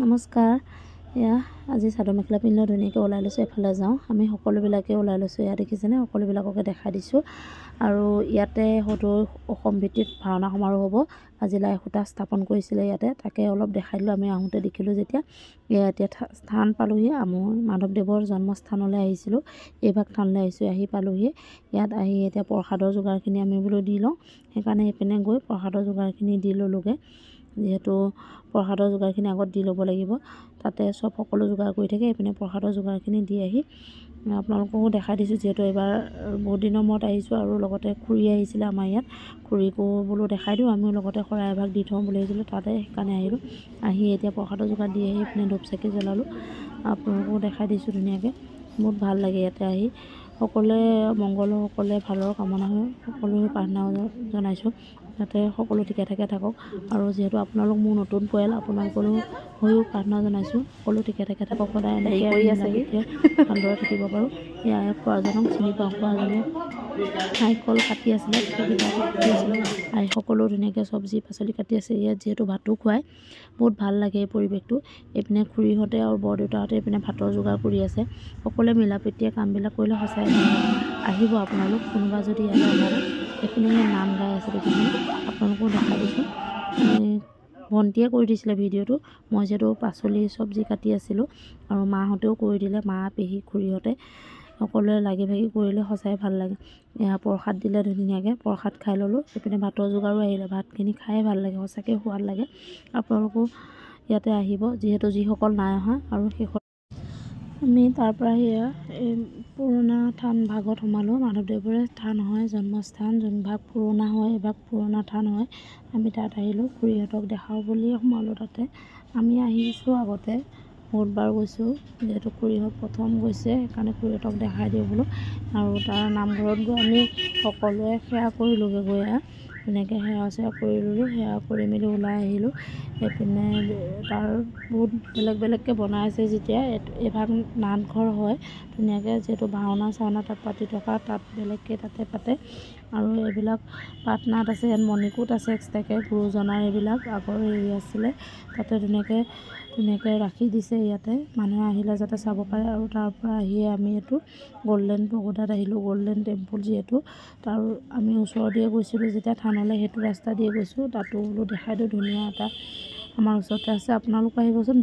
নমস্কাৰ। এয়া আজি চাদৰ মেখেলা পিন্ধি ধুনীয়াকৈ ওলাই লৈছোঁ, এফালে যাওঁ। আমি সকলোবিলাকে ওলাই লৈছোঁ। এয়া দেখিছেনে, সকলোবিলাককে দেখাই দিছোঁ। আৰু ইয়াতে হয়তো অসম ভিত্তিত ভাওনা সমাৰোহ হ'ব। আজি লাই সূতা স্থাপন কৰিছিলে ইয়াতে, তাকে অলপ দেখাই দিলোঁ। আমি আহোঁতে দেখিলোঁ যেতিয়া এতিয়া স্থান পালোঁহি। আমি মাধৱদেৱৰ জন্মস্থানলৈ আহিছিলোঁ, এইভাগ থানলৈ আহিছোঁ। আহি পালোঁহি ইয়াত। আহি এতিয়া প্ৰসাদৰ যোগাৰখিনি আমি বোলো দি লওঁ, সেইকাৰণে এইপিনে গৈ প্ৰসাদৰ যোগাৰখিনি দি ল'লোগৈ। যিহেতু প্ৰসাদৰ যোগাৰখিনি আগত দি ল'ব লাগিব, তাতে সকলো যোগাৰ কৰি থাকে। এইপিনে প্ৰসাদৰ যোগাৰখিনি দি আহি আপোনালোককো দেখাই দিছোঁ। যিহেতু এইবাৰ বহুত দিনৰ মূৰত আহিছোঁ আৰু লগতে খুৰী আহিছিলে আমাৰ ইয়াত, খুৰীকো বোলো দেখাই দিওঁ। আমিও লগতে শৰাই এভাগ দি থওঁ বুলি ভাবিছিলোঁ, তাতে সেইকাৰণে আহিলোঁ। আহি এতিয়া প্ৰসাদৰ যোগাৰ দি আহি এইপিনে ধূপ চাকি জ্বলালোঁ। আপোনালোককো দেখাই দিছোঁ ধুনীয়াকৈ। বহুত ভাল লাগে ইয়াতে আহি। সকলোৱে মংগল, সকলোৱে ভালৰ কামনা হয়, সকলোৱে প্ৰাৰ্থনা জনাইছোঁ যাতে সকলো ঠিকে ঠাকে থাকক। আৰু যিহেতু আপোনালোক মোৰ নতুন পৰিয়াল, আপোনালোকৰো হৈও প্ৰাৰ্থনা জনাইছোঁ সকলো ঠিকে ঠাকে থাকক, সদায় এনেকৈ ভালদৰে থাকিব পাৰোঁ। এয়া খোৱাজনক চিনি পাওঁ, খোৱাজনে নাৰিকল কাটি আছিলে, আই সকলো ধুনীয়াকৈ চব্জি পাচলি কাটি আছে। ইয়াত যিহেতু ভাতো খুৱায়, বহুত ভাল লাগে এই পৰিৱেশটো। এইপিনে খুৰীহঁতে আৰু বৰদেউতাহঁতে এইপিনে ভাতৰ যোগাৰ কৰি আছে। সকলোৱে মিলা প্ৰীতিৰে কামবিলাক কৰিলে সঁচাই আহিব আপোনালোক কোনোবা যদি ইয়ালৈ অহা নাই। এইপিনে নাম গাই আছে দেখিছেনে, আপোনালোকো দেখাই দিছোঁ। ভণ্টিয়ে কৰি দিছিলে ভিডিঅ'টো, মই যিহেতু পাচলি চব্জি কাটি আছিলোঁ আৰু মাহঁতেও কৰি দিলে, মা পেহী খুৰীহঁতে সকলোৱে লাগি ভাগি কৰিলে, সঁচাই ভাল লাগে। এয়া প্ৰসাদ দিলে ধুনীয়াকৈ, প্ৰসাদ খাই ল'লোঁ। এইপিনে ভাতৰ যোগাৰো আহিলে, ভাতখিনি খাই ভাল লাগে, সঁচাকৈ সোৱাদ লাগে। আপোনালোকো ইয়াতে আহিব, যিহেতু যিসকল নাই অহা। আৰু শেষত আমি তাৰপৰা সেয়া এই পুৰণা থান ভাগত সোমালোঁ। মাধৱদেৱৰে থান হয়, জন্মস্থান। যোনভাগ পুৰণা হয় এইভাগ পুৰণা থান হয়। আমি তাত আহিলোঁ, খুৰীহঁতক দেখাওঁ বুলি সোমালোঁ তাতে। আমি আহিছোঁ আগতে বহুতবাৰ গৈছোঁ, যিহেতু খুৰীহঁত প্ৰথম গৈছে, সেইকাৰণে খুৰীহঁতক দেখাই দিওঁ বোলো। আৰু তাৰ নামঘৰত গৈ আমি সকলোৱে সেৱা কৰিলোঁগৈ। গৈ ধুনীয়াকৈ সেৱা চেৱা কৰি ল'লোঁ। সেৱা কৰি মেলি ওলাই আহিলোঁ। এইপিনে তাৰ বহুত বেলেগ বেলেগকৈ বনাইছে। যেতিয়া এইভাগ নামঘৰ হয় ধুনীয়াকৈ, যিহেতু ভাওনা চাওনা তাত পাতি থকা, তাত বেলেগকৈ তাতে পাতে। আৰু এইবিলাক পাটনাত আছে, ইয়াত মণিকূট আছে এক্সট্ৰাকৈ, গুৰুজনাৰ এইবিলাক আগৰ হেৰি আছিলে, তাতে ধুনীয়াকৈ ৰাখি দিছে। ইয়াতে মানুহে আহিলে যাতে চাব পাৰে। আৰু তাৰপৰা আহিয়ে আমি এইটো গল্ডেন পগোডাত আহিলোঁ, গল্ডেন টেম্পুল যিহেতু। তাৰ আমি ওচৰ দিয়ে গৈছিলোঁ যেতিয়া থানলৈ, সেইটো ৰাস্তা দিয়ে গৈছোঁ। তাতো বোলো দেখাই দিওঁ, ধুনীয়া এটা আমাৰ ওচৰতে আছে, আপোনালোকো আহিবচোন।